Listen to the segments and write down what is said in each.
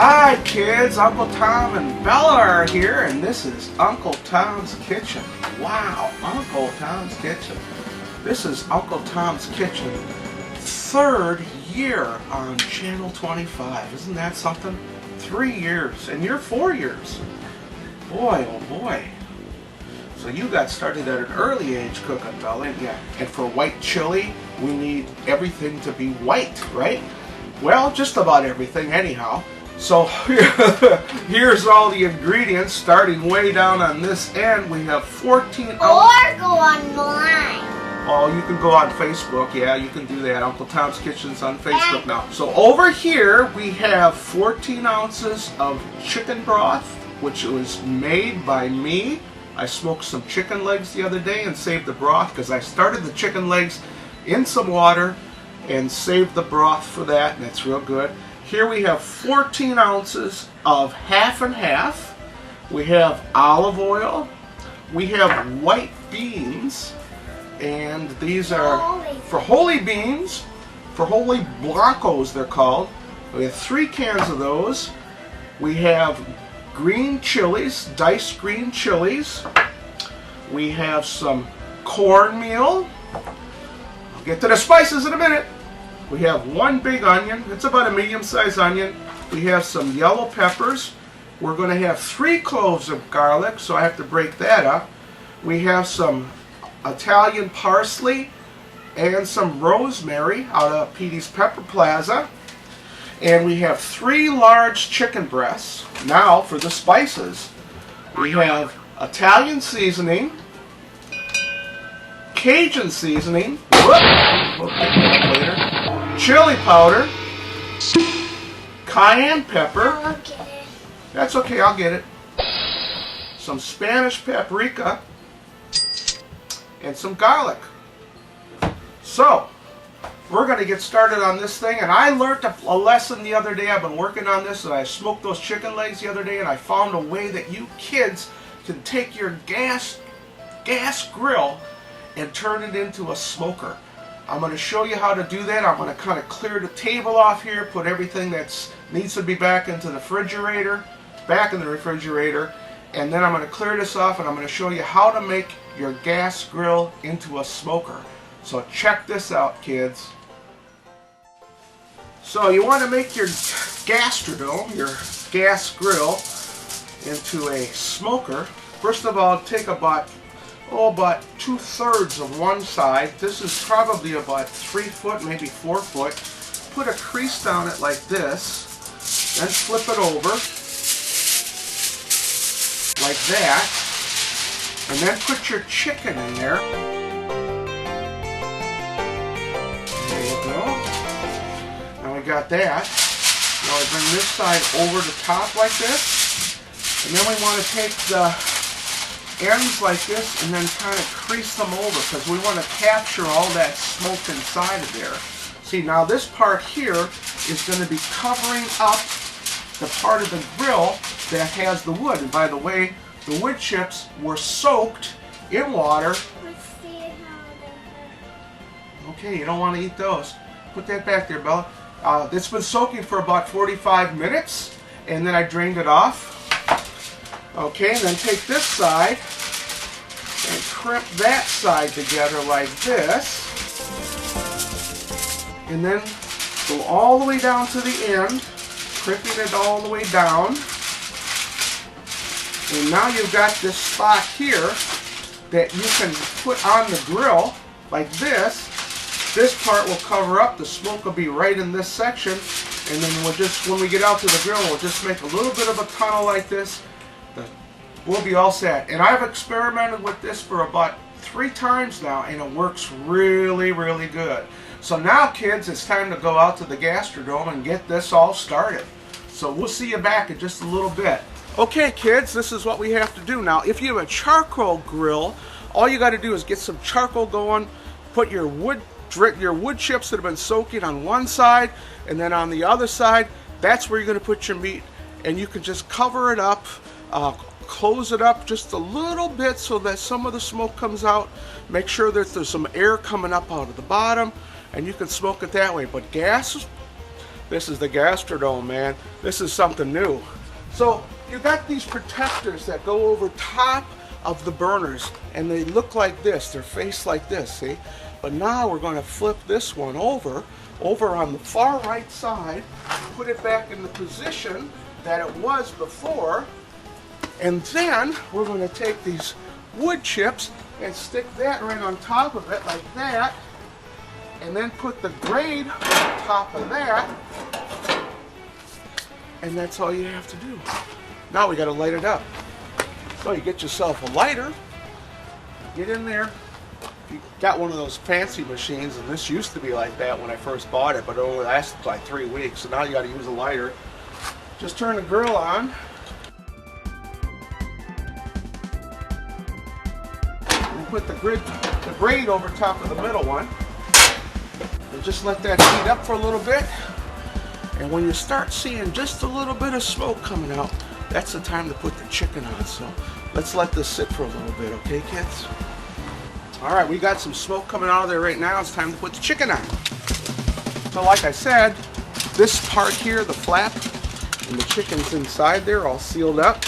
Hi kids, Uncle Tom and Bella are here, and this is Uncle Tom's Kitchen. Wow, Uncle Tom's Kitchen. This is Uncle Tom's Kitchen, third year on Channel 25. Isn't that something? 3 years, and you're 4 years. Boy, oh boy. So you got started at an early age cooking, Bella. Yeah. And for white chili, we need everything to be white, right? Well, just about everything anyhow. So here's all the ingredients. Starting way down on this end, we have 14 ounces. Or go online. Oh, you can go on Facebook. Yeah, you can do that. Uncle Tom's Kitchen's on Facebook now. So over here, we have 14 ounces of chicken broth, which was made by me. I smoked some chicken legs the other day and saved the broth because I started the chicken legs in some water and saved the broth for that, and it's real good. Here we have 14 ounces of half and half. We have olive oil. We have white beans, and these are for holy beans, for holy blancos they're called. We have 3 cans of those. We have green chilies, diced green chilies. We have some cornmeal. I'll get to the spices in a minute. We have 1 big onion. It's about a medium-sized onion. We have some yellow peppers. We're going to have 3 cloves of garlic, so I have to break that up. We have some Italian parsley and some rosemary out of Petey's Pepper Plaza. And we have 3 large chicken breasts. Now for the spices. We have Italian seasoning, Cajun seasoning, we'll pick that up later, chili powder, cayenne pepper. I'll get it. That's okay, I'll get it. Some Spanish paprika, and some garlic. So, we're going to get started on this thing, and I learned a lesson the other day. I've been working on this, and I smoked those chicken legs the other day, and I found a way that you kids can take your gas grill and turn it into a smoker. I'm going to show you how to do that. I'm going to kind of clear the table off here, put everything that needs to be back into the refrigerator, and then I'm going to clear this off, and I'm going to show you how to make your gas grill into a smoker. So check this out, kids. So you want to make your gastrodome, your gas grill, into a smoker. First of all, take about 2/3 of one side. This is probably about 3 foot, maybe 4 foot. Put a crease down it like this, then flip it over like that, and then put your chicken in there. There you go. Now we got that. Now we bring this side over the top like this, and then we want to take the ends like this and then kind of crease them over because we want to capture all that smoke inside of there. See, now this part here is going to be covering up the part of the grill that has the wood. And by the way, the wood chips were soaked in water. Let's see how they hurt. Okay, you don't want to eat those. Put that back there, Bella. It's been soaking for about 45 minutes, and then I drained it off. Okay, and then take this side and crimp that side together like this. And then go all the way down to the end, crimping it all the way down. And now you've got this spot here that you can put on the grill like this. This part will cover up, the smoke will be right in this section. And then we'll just, when we get out to the grill, we'll just make a little bit of a tunnel like this. We'll be all set. And I've experimented with this for about 3 times now, and it works really, really good. So now, kids, it's time to go out to the gastrodome and get this all started. So we'll see you back in just a little bit. Okay, kids, this is what we have to do now. If you have a charcoal grill, all you got to do is get some charcoal going, put your wood chips that have been soaking on one side, and then on the other side, that's where you're going to put your meat. And you can just cover it up, close it up just a little bit so that some of the smoke comes out. Make sure that there's some air coming up out of the bottom, and you can smoke it that way. But gas This is the Gastrodome, man. This is something new. So you got these protectors that go over top of the burners, and they look like this. They're faced like this, see? But now we're going to flip this one over on the far right side, put it back in the position that it was before, and then we're going to take these wood chips and stick that right on top of it like that, and then put the grate on top of that, and that's all you have to do. Now we got to light it up. So you get yourself a lighter, get in there. You got one of those fancy machines, and this used to be like that when I first bought it, but it only lasted like 3 weeks, so now you got to use a lighter. Just turn the grill on. And put the grate over top of the middle one. And just let that heat up for a little bit. And when you start seeing just a little bit of smoke coming out, that's the time to put the chicken on. So let's let this sit for a little bit, okay, kids? All right, we got some smoke coming out of there right now. It's time to put the chicken on. So like I said, this part here, the flap, and the chicken's inside there, all sealed up.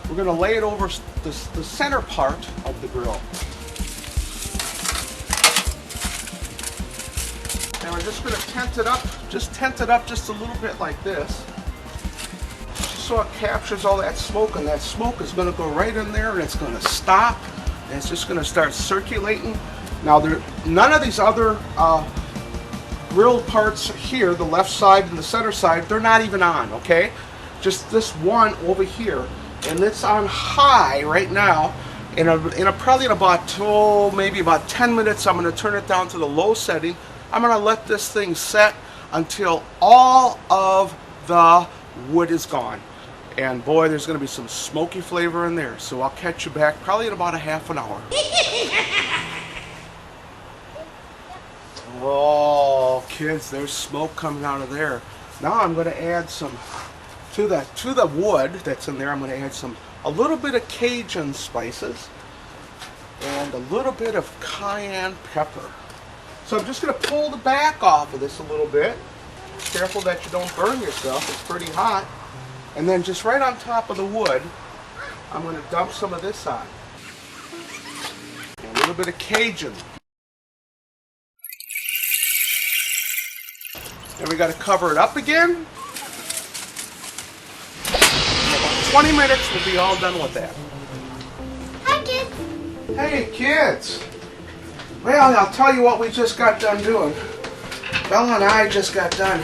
We're gonna lay it over the center part of the grill. And we're just gonna tent it up just a little bit like this. So it captures all that smoke, and that smoke is going to go right in there, and it's going to stop, and it's just going to start circulating. Now, none of these other grill parts here, the left side and the center side, they're not even on, okay? Just this one over here, and it's on high right now. Probably in about maybe about 10 minutes, I'm going to turn it down to the low setting. I'm going to let this thing set until all of the wood is gone. And boy, there's going to be some smoky flavor in there. So I'll catch you back probably in about a half an hour. Oh, kids, there's smoke coming out of there. Now I'm going to add some to the wood that's in there. I'm going to add a little bit of Cajun spices and a little bit of cayenne pepper. So I'm just going to pull the back off of this a little bit. Careful that you don't burn yourself. It's pretty hot. And then just right on top of the wood, I'm going to dump some of this on. And a little bit of Cajun. Then we got to cover it up again. In about 20 minutes, we'll be all done with that. Hi, kids. Hey, kids. Well, I'll tell you what we just got done doing. Bella and I just got done.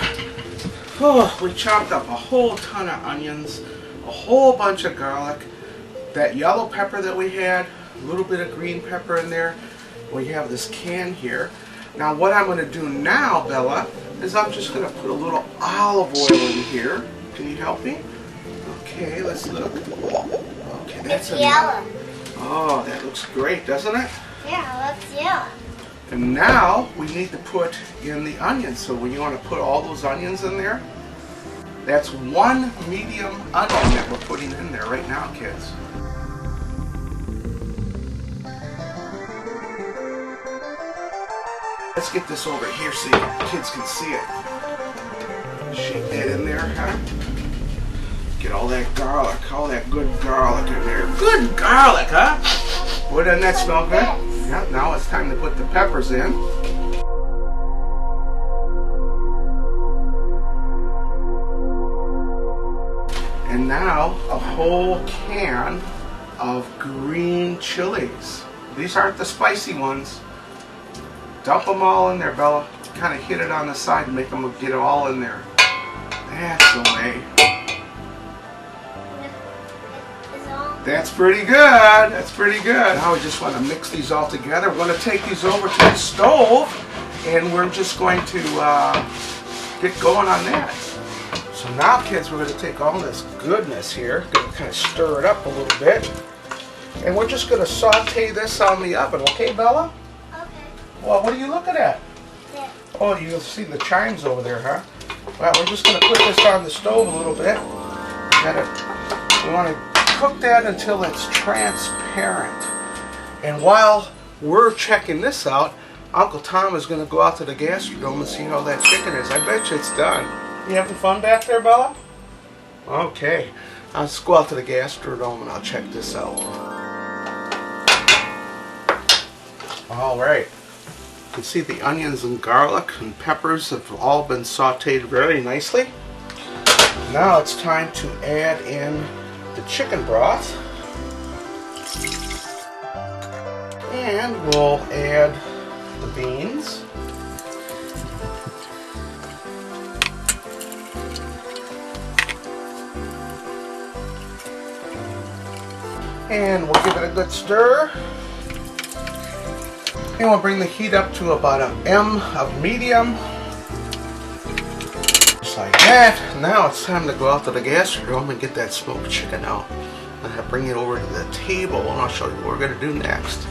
Oh, we chopped up a whole ton of onions, a whole bunch of garlic, that yellow pepper that we had, a little bit of green pepper in there. We have this can here. Now what I'm going to do now, Bella, is I'm just going to put a little olive oil in here. Can you help me? Okay, let's look. Okay, that's It's yellow. Oh, that looks great, doesn't it? Yeah, it looks yellow. And now we need to put in the onions. So when you want to put all those onions in there, that's one medium onion that we're putting in there right now, kids. Let's get this over here so you kids can see it. Shake that in there, huh? Get all that garlic, all that good garlic in there. Good garlic, huh? Boy, doesn't that smell good? Yeah, now it's time to put the peppers in. And now a whole can of green chilies. These aren't the spicy ones. Dump them all in there, Bella. Kind of hit it on the side and make them get it all in there. That's the way. That's pretty good. That's pretty good. Now we just want to mix these all together. We're going to take these over to the stove, and we're just going to get going on that. So now, kids, we're going to take all this goodness here, going to kind of stir it up a little bit, and we're just going to saute this on the oven. Okay, Bella? Okay. Well, what are you looking at? Yeah. Oh, you see the chimes over there, huh? Well, we're just going to put this on the stove a little bit. We want to cook that until it's transparent. And while we're checking this out, Uncle Tom is going to go out to the gastrodome and see how that chicken is. I bet you it's done. You having fun back there, Bella? Okay. Let's go out to the gastrodome and I'll check this out. Alright. You can see the onions and garlic and peppers have all been sauteed very nicely. Now it's time to add in the chicken broth. And we'll add the beans. And we'll give it a good stir. And we'll bring the heat up to about an M of medium. Just like that. Now it's time to go out to the gastrodome and get that smoked chicken out. And I'll bring it over to the table and I'll show you what we're going to do next.